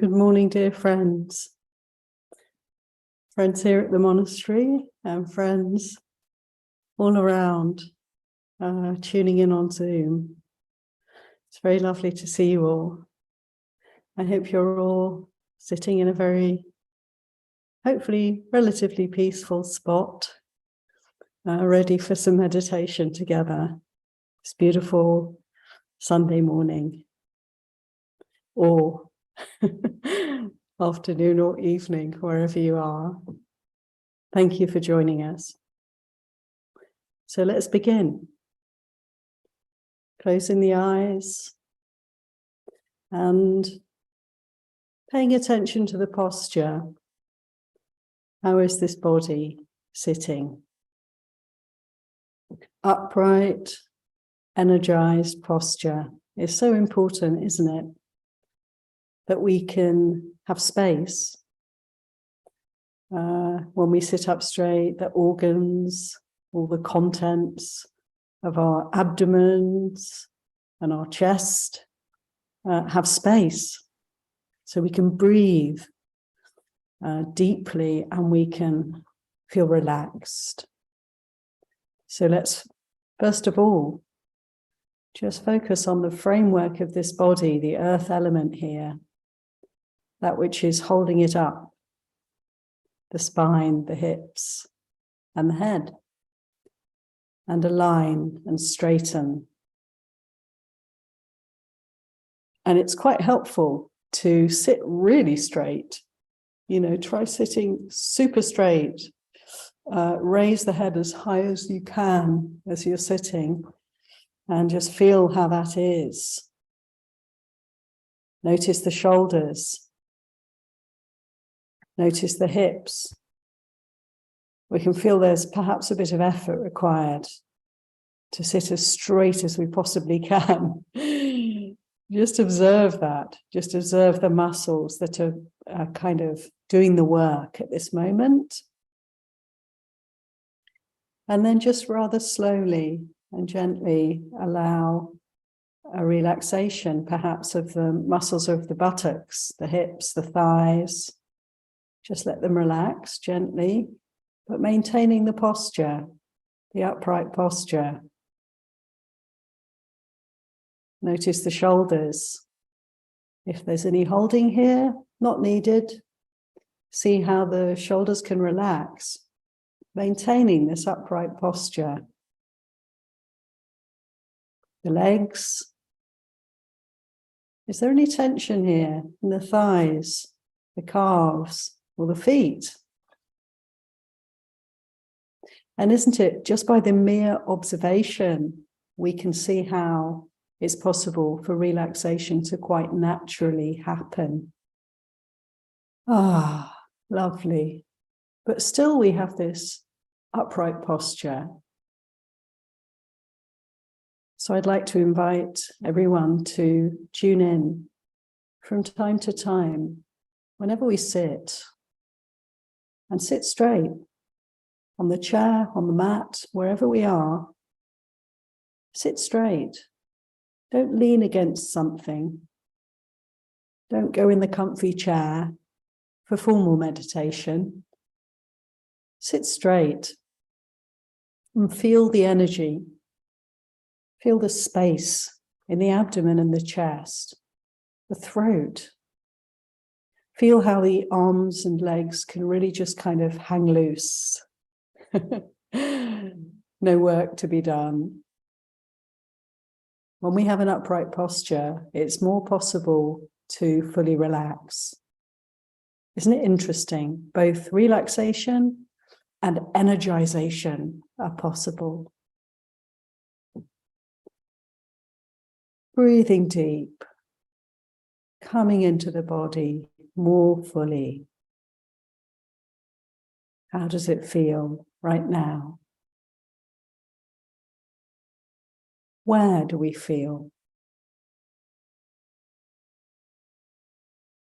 Good morning, dear friends. Friends here at the monastery and friends all around tuning in on Zoom. It's very lovely to see you all. I hope you're all sitting in a very, hopefully, relatively peaceful spot, ready for some meditation together. It's beautiful Sunday morning, or afternoon or evening, wherever you are. Thank you for joining us. So let's begin. Closing the eyes and paying attention to the posture. How is this body sitting? Upright, energized posture is so important, isn't it? That we can have space. When we sit up straight, the organs, all the contents of our abdomens and our chest have space. So we can breathe deeply and we can feel relaxed. So let's, first of all, just focus on the framework of this body, the earth element here, that which is holding it up, the spine, the hips, and the head, and align and straighten. And it's quite helpful to sit really straight. Try sitting super straight. Raise the head as high as you can as you're sitting, and just feel how that is. Notice the shoulders. Notice the hips. We can feel there's perhaps a bit of effort required to sit as straight as we possibly can. Just observe that. Just observe the muscles that are kind of doing the work at this moment. And then just rather slowly and gently allow a relaxation, perhaps of the muscles of the buttocks, the hips, the thighs. Just let them relax gently, but maintaining the posture, the upright posture. Notice the shoulders. If there's any holding here, not needed. See how the shoulders can relax, maintaining this upright posture. The legs. Is there any tension here in the thighs, the calves, or the feet? And isn't it just by the mere observation, we can see how it's possible for relaxation to quite naturally happen. Ah, lovely. But still we have this upright posture. So I'd like to invite everyone to tune in from time to time, whenever we sit, and sit straight on the chair, on the mat, wherever we are. Sit straight. Don't lean against something. Don't go in the comfy chair for formal meditation. Sit straight and feel the energy. Feel the space in the abdomen and the chest, the throat. Feel how the arms and legs can really just kind of hang loose. No work to be done. When we have an upright posture, it's more possible to fully relax. Isn't it interesting? Both relaxation and energization are possible. Breathing deep, coming into the body more fully. How does it feel right now? Where do we feel?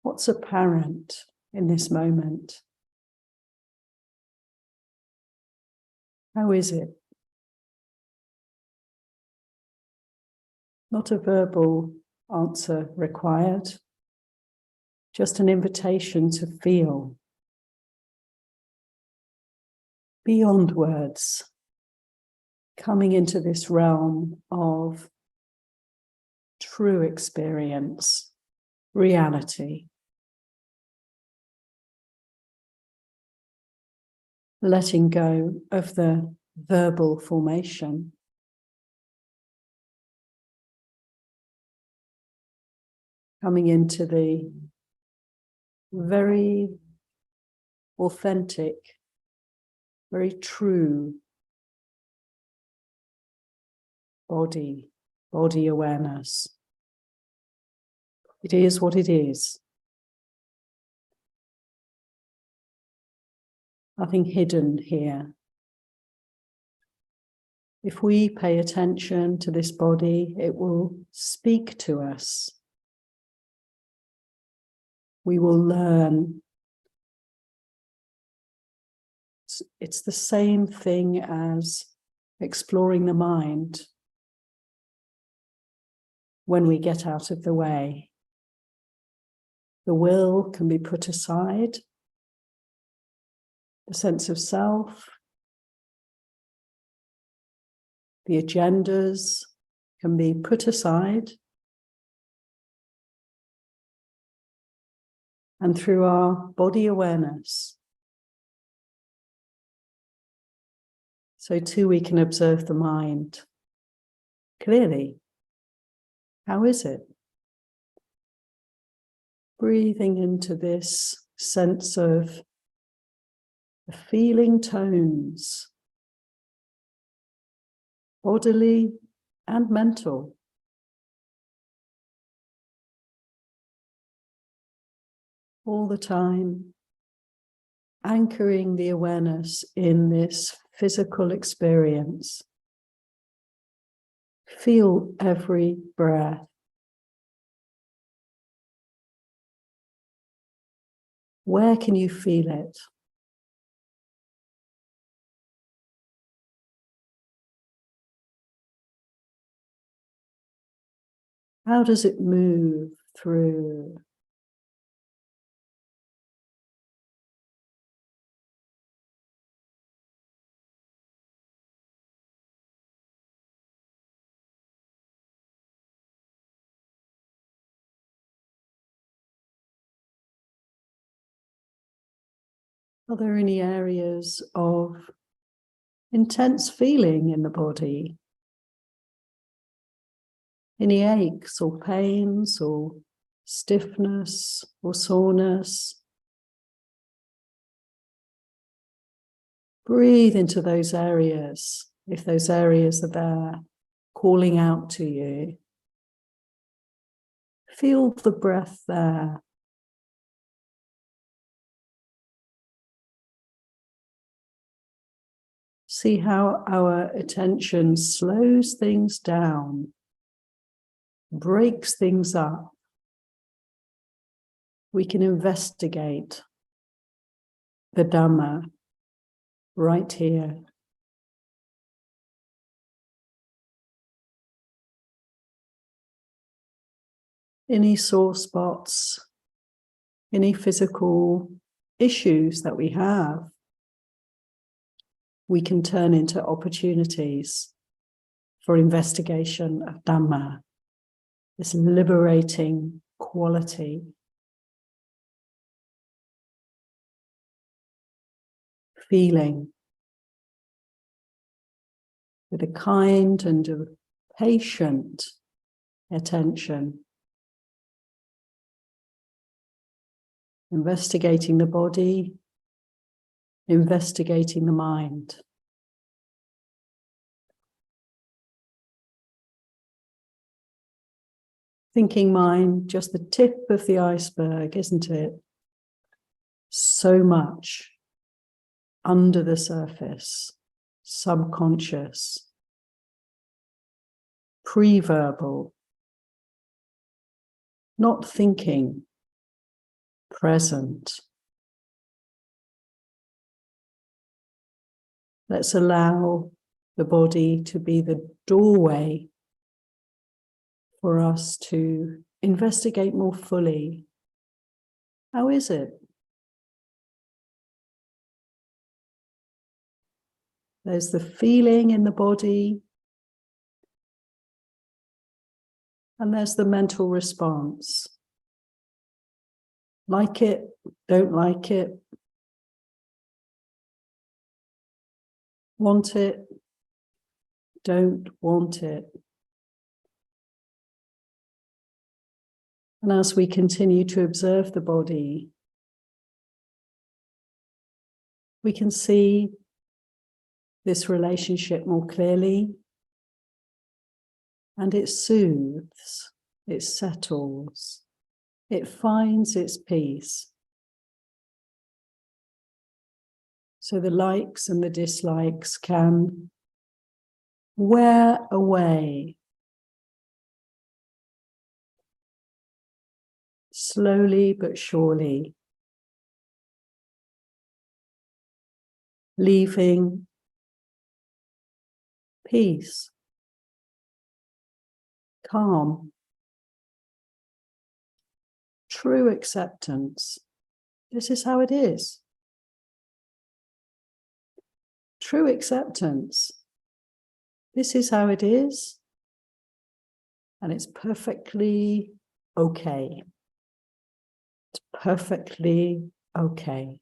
What's apparent in this moment? How is it? Not a verbal answer required. just an invitation to feel beyond words, coming into this realm of true experience, reality. Letting go of the verbal formation. Coming into the very authentic, very true body awareness. It is what it is. Nothing hidden here. If we pay attention to this body, it will speak to us. We will learn. It's the same thing as exploring the mind when we get out of the way. The will can be put aside. The sense of self, the agendas can be put aside. And through our body awareness, so too we can observe the mind clearly. How is it? Breathing into this sense of the feeling tones, bodily and mental. All the time, anchoring the awareness in this physical experience. Feel every breath. Where can you feel it? How does it move through? Are there any areas of intense feeling in the body? Any aches or pains or stiffness or soreness? Breathe into those areas, if those areas are there, calling out to you. Feel the breath there. See how our attention slows things down, breaks things up. We can investigate the Dhamma right here. Any sore spots, any physical issues that we have, we can turn into opportunities for investigation of Dhamma, this liberating quality. Feeling with a kind and a patient attention. Investigating the body, investigating the mind. Thinking mind, just the tip of the iceberg, isn't it? So much under the surface, subconscious, pre-verbal, not thinking, present. Let's allow the body to be the doorway for us to investigate more fully How is it? There's the feeling in the body, and there's the mental response. Like it, don't like it. Want it, don't want it. And as we continue to observe the body, we can see this relationship more clearly, and it soothes, it settles, it finds its peace. So the likes and the dislikes can wear away, slowly but surely, leaving peace, calm, true acceptance. This is how it is. True acceptance. This is how it is, and it's perfectly okay. It's perfectly okay.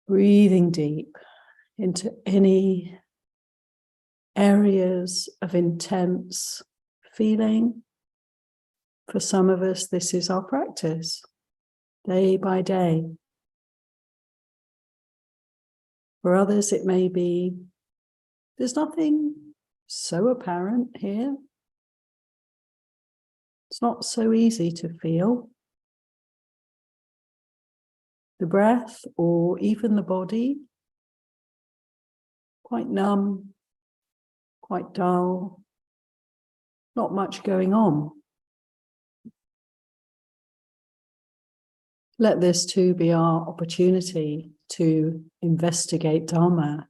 Breathing deep into any areas of intense feeling. For some of us, this is our practice, day by day. For others, it may be, there's nothing so apparent here. It's not so easy to feel. The breath or even the body, quite numb, quite dull, not much going on. Let this too be our opportunity to investigate Dharma,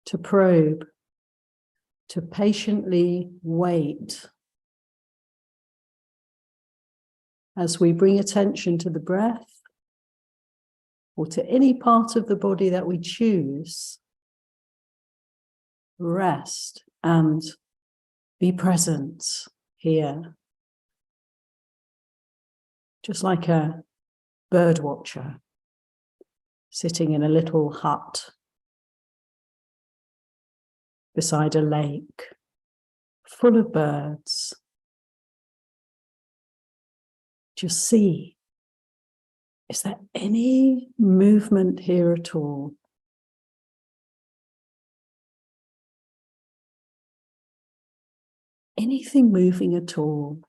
to probe, to patiently wait as we bring attention to the breath or to any part of the body that we choose. Rest and be present here. Just like a bird watcher sitting in a little hut beside a lake full of birds. Just see, is there any movement here at all? Anything moving at all?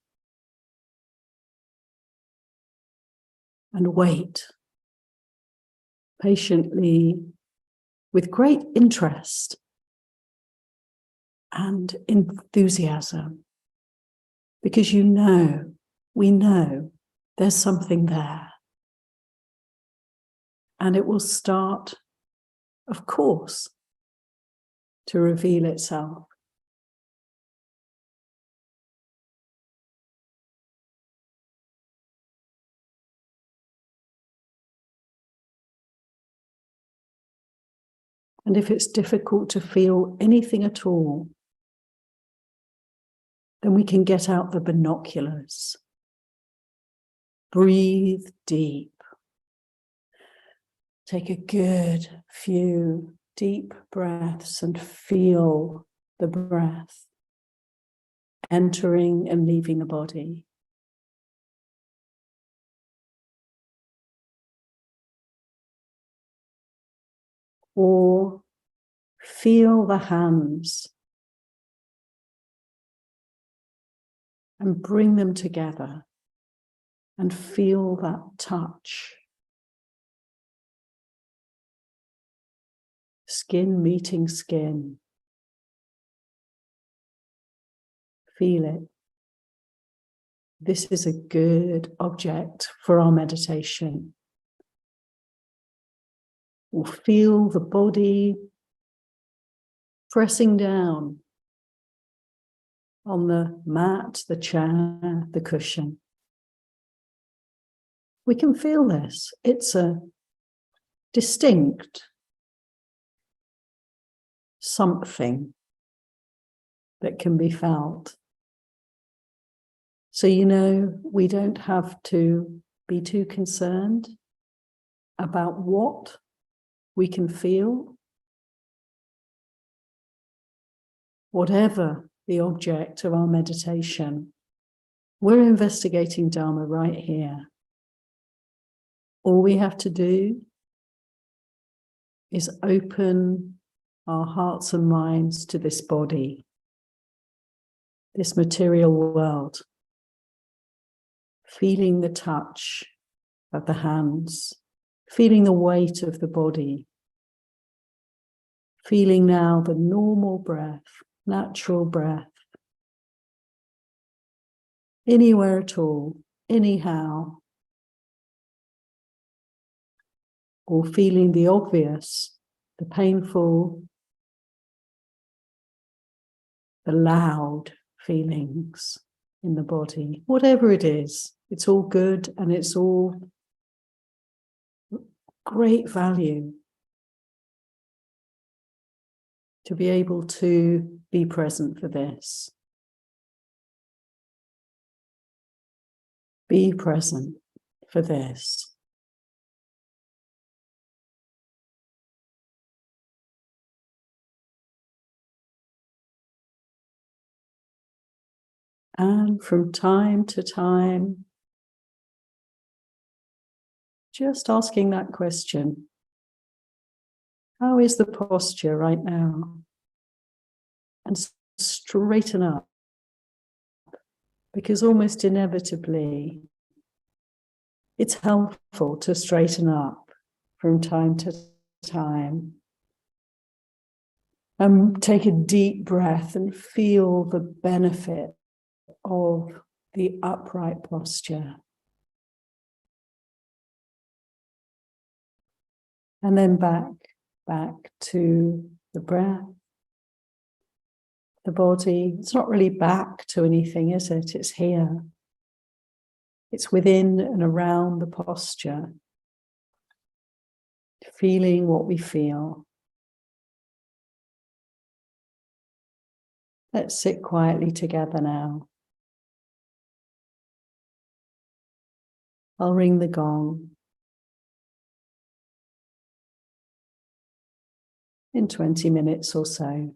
And wait patiently with great interest and enthusiasm, because we know there's something there. And it will start, of course, to reveal itself. And if it's difficult to feel anything at all, then we can get out the binoculars. Breathe deep. Take a good few deep breaths and feel the breath entering and leaving the body. Or feel the hands and bring them together and feel that touch. Skin meeting skin. Feel it. This is a good object for our meditation. We'll feel the body pressing down on the mat, the chair, the cushion. We can feel this. It's a distinct something that can be felt. So, we don't have to be too concerned about what we can feel, whatever the object of our meditation. We're investigating Dharma right here. All we have to do is open our hearts and minds to this body, this material world, feeling the touch of the hands, feeling the weight of the body, feeling now the normal breath, natural breath, anywhere at all, anyhow, or feeling the obvious, the painful, the loud feelings in the body, whatever it is, it's all good and it's all great value to be able to be present for this. Be present for this. And from time to time, just asking that question, how is the posture right now? And straighten up, because almost inevitably, it's helpful to straighten up from time to time. Take a deep breath and feel the benefit of the upright posture. And then back to the breath, the body. It's not really back to anything, is it? It's here. It's within and around the posture, feeling what we feel. Let's sit quietly together now. I'll ring the gong in 20 minutes or so.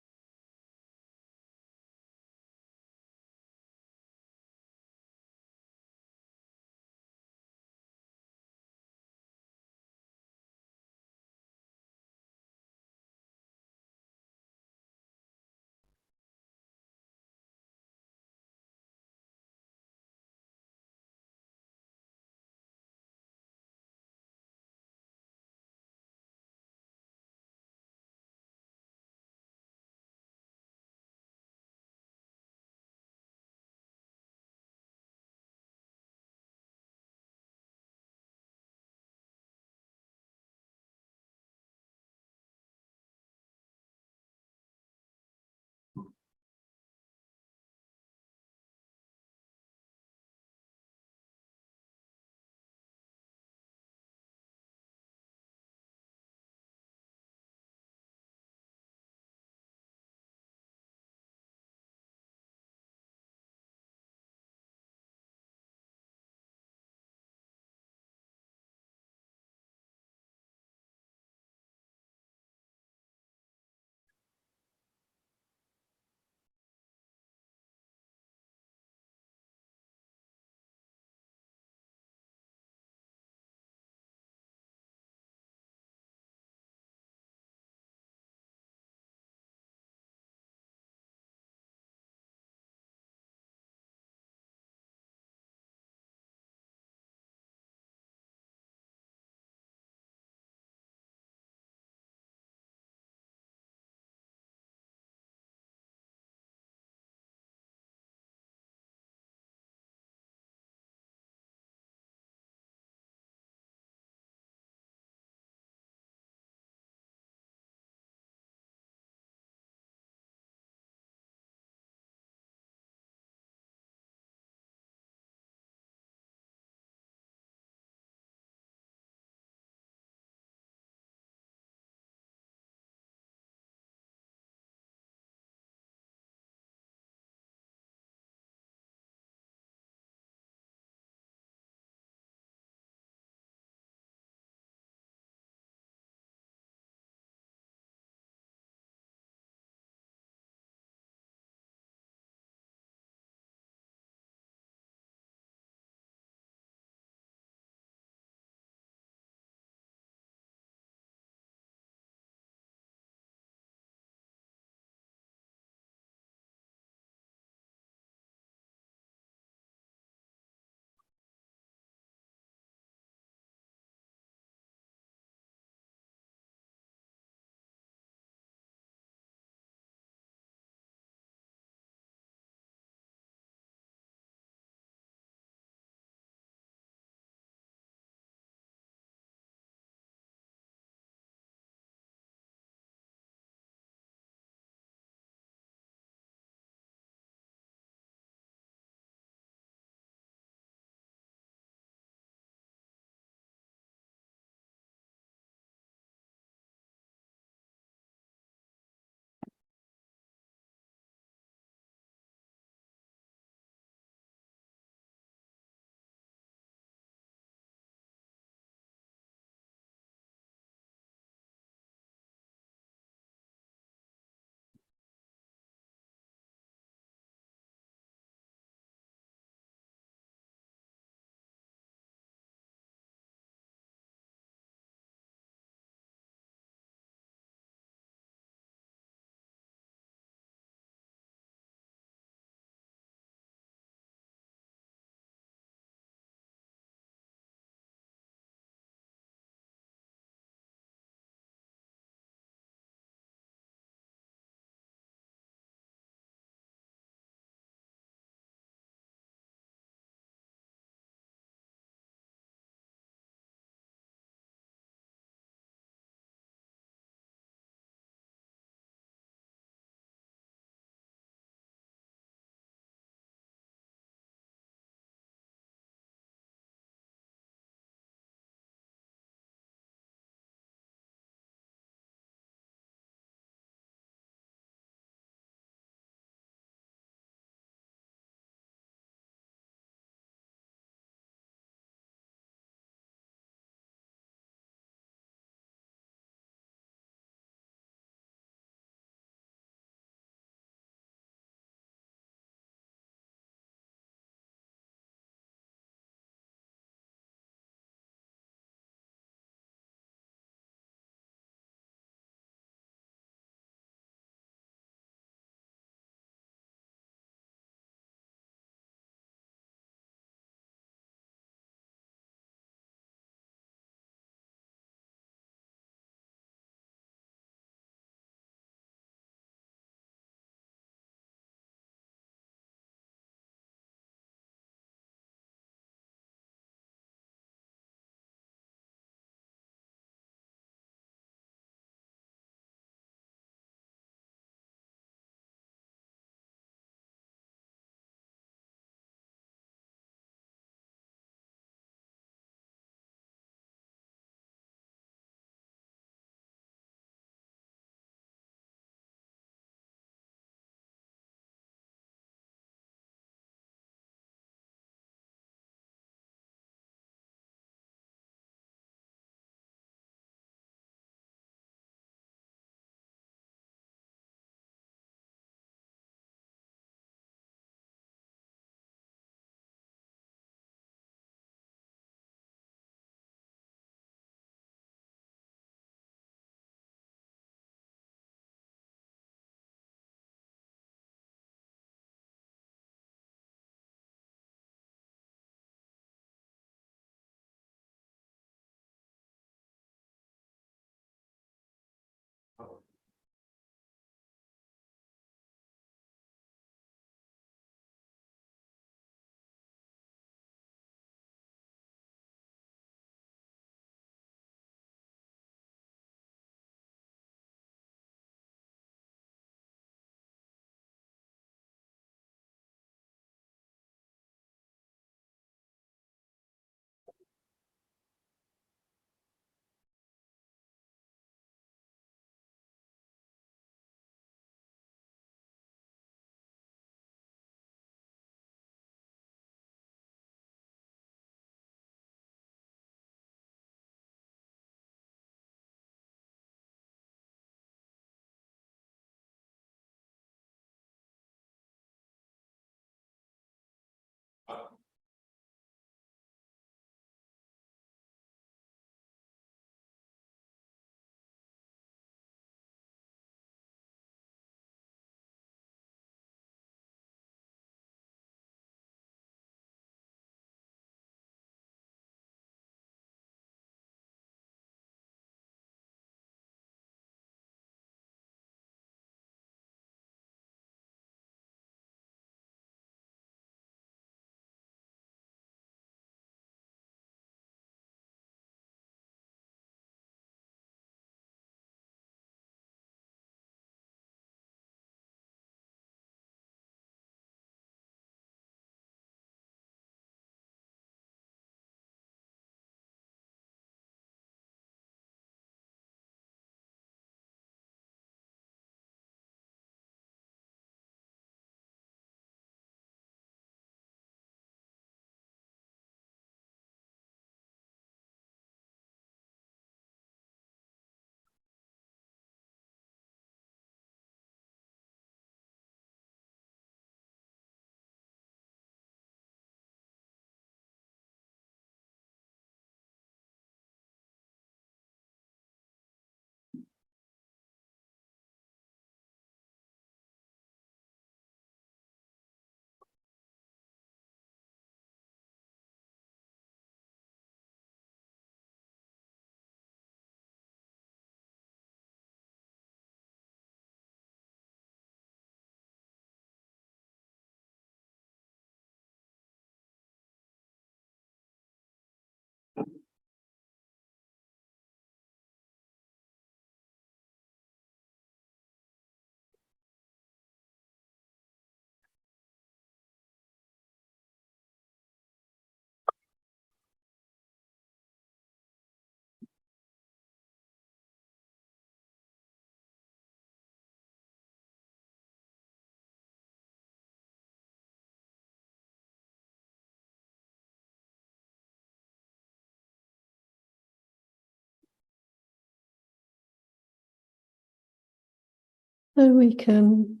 So we can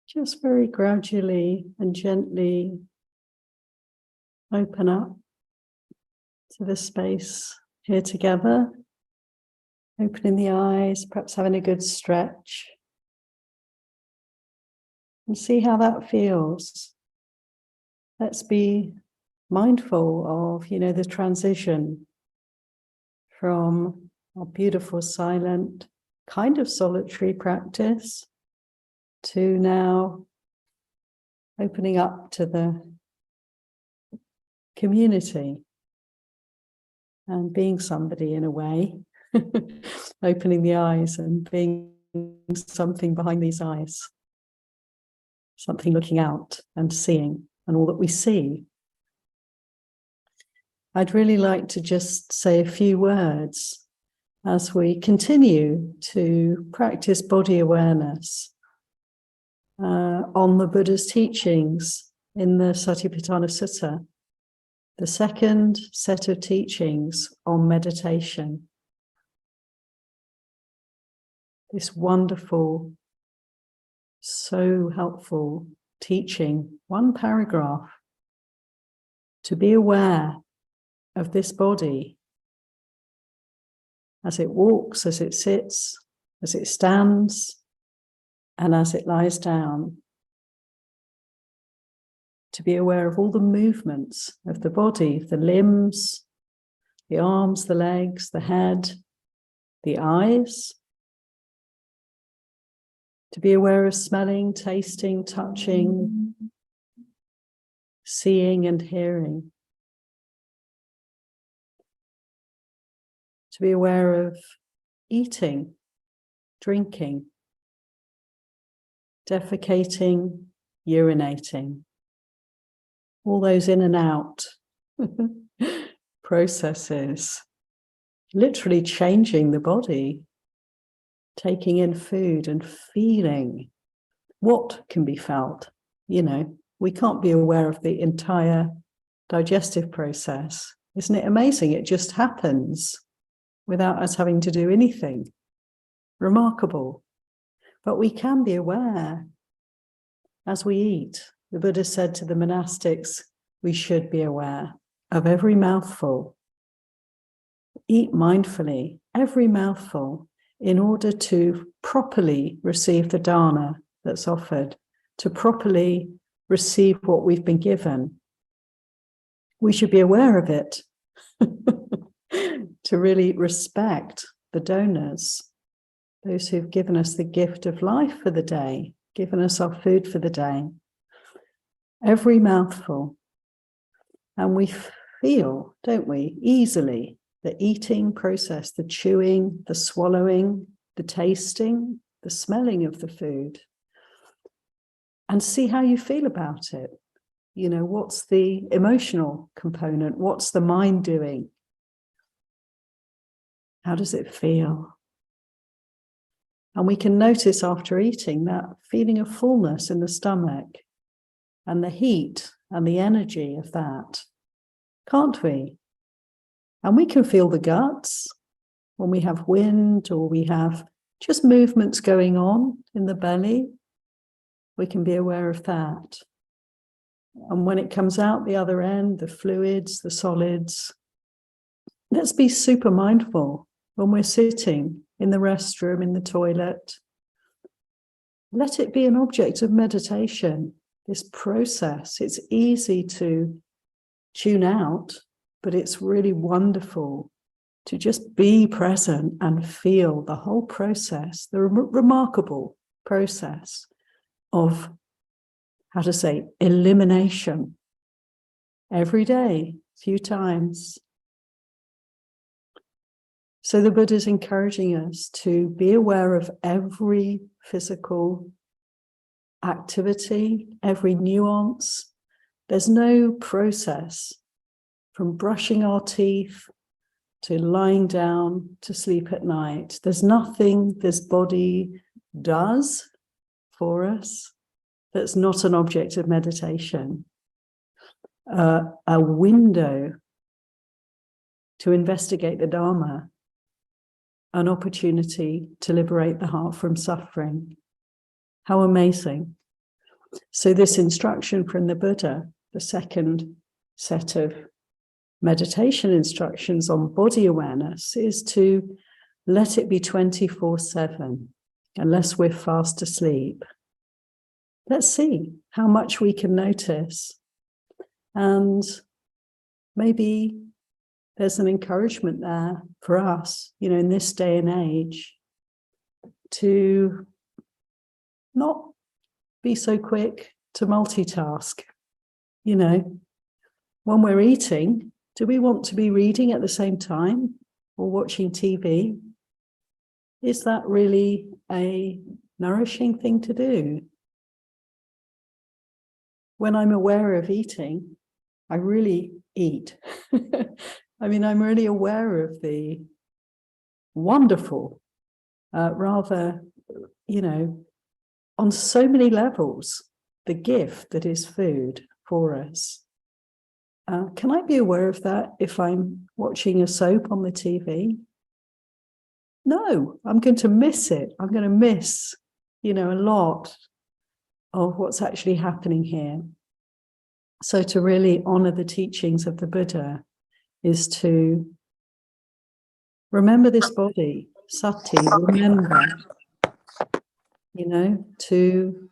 just very gradually and gently open up to the space here together, opening the eyes, perhaps having a good stretch, and see how that feels. Let's be mindful of, the transition from our beautiful, silent, kind of solitary practice to now opening up to the community and being somebody in a way, opening the eyes and being something behind these eyes, something looking out and seeing, and all that we see. I'd really like to just say a few words as we continue to practice body awareness on the Buddha's teachings in the Satipatthana Sutta, the second set of teachings on meditation. This wonderful, so helpful teaching, one paragraph, to be aware of this body as it walks, as it sits, as it stands, and as it lies down. To be aware of all the movements of the body, the limbs, the arms, the legs, the head, the eyes. To be aware of smelling, tasting, touching, seeing and hearing. To be aware of eating, drinking, defecating, urinating, all those in and out processes, literally changing the body, taking in food and feeling what can be felt. We can't be aware of the entire digestive process. Isn't it amazing? It just happens without us having to do anything. Remarkable. But we can be aware as we eat. The Buddha said to the monastics, we should be aware of every mouthful. Eat mindfully, every mouthful, in order to properly receive the dana that's offered, to properly receive what we've been given. We should be aware of it. To really respect the donors, those who've given us the gift of life for the day, given us our food for the day. Every mouthful. And we feel, don't we, easily, the eating process, the chewing, the swallowing, the tasting, the smelling of the food. And see how you feel about it. What's the emotional component? What's the mind doing? How does it feel? And we can notice after eating that feeling of fullness in the stomach and the heat and the energy of that, can't we? And we can feel the guts when we have wind or we have just movements going on in the belly. We can be aware of that. And when it comes out the other end, the fluids, the solids, let's be super mindful when we're sitting in the restroom, in the toilet. Let it be an object of meditation, this process. It's easy to tune out, but it's really wonderful to just be present and feel the whole process, the remarkable process of, elimination. Every day, a few times. So the Buddha is encouraging us to be aware of every physical activity, every nuance. There's no process from brushing our teeth to lying down to sleep at night. There's nothing this body does for us that's not an object of meditation. A window to investigate the Dharma, an opportunity to liberate the heart from suffering. How amazing. So this instruction from the Buddha, the second set of meditation instructions on body awareness, is to let it be 24/7, unless we're fast asleep. Let's see how much we can notice. And maybe there's an encouragement there for us, in this day and age, to not be so quick to multitask. When we're eating, do we want to be reading at the same time or watching TV? Is that really a nourishing thing to do? When I'm aware of eating, I really eat. I'm really aware of the wonderful, rather, on so many levels, the gift that is food for us. Can I be aware of that if I'm watching a soap on the TV? No, I'm going to miss it. I'm going to miss, a lot of what's actually happening here. So to really honor the teachings of the Buddha is to remember this body, sati, remember, to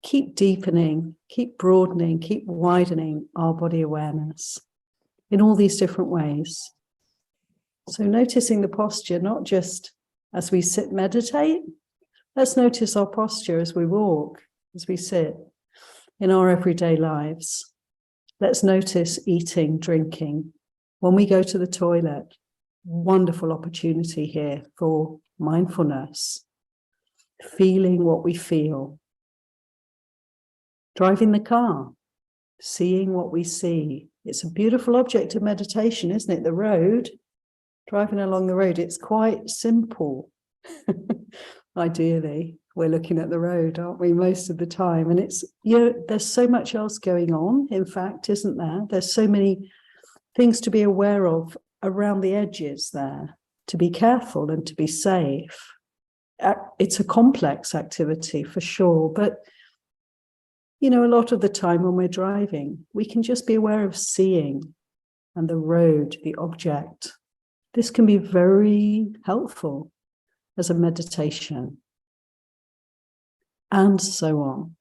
keep deepening, keep broadening, keep widening our body awareness in all these different ways. So noticing the posture, not just as we sit, meditate. Let's notice our posture as we walk, as we sit in our everyday lives. Let's notice eating, drinking. When we go to the toilet, wonderful opportunity here for mindfulness, feeling what we feel. Driving the car, seeing what we see. It's a beautiful object of meditation, isn't it? The road, driving along the road, it's quite simple. Ideally, we're looking at the road, aren't we, most of the time? And it's, there's so much else going on, in fact, isn't there? There's so many things to be aware of around the edges there, to be careful and to be safe. It's a complex activity for sure, but a lot of the time when we're driving, we can just be aware of seeing and the road, the object. This can be very helpful as a meditation, and so on.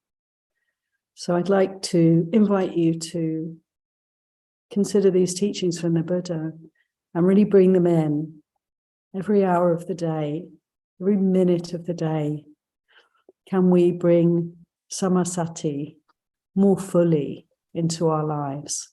So I'd like to invite you to consider these teachings from the Buddha and really bring them in every hour of the day, every minute of the day. Can we bring Samma Sati more fully into our lives?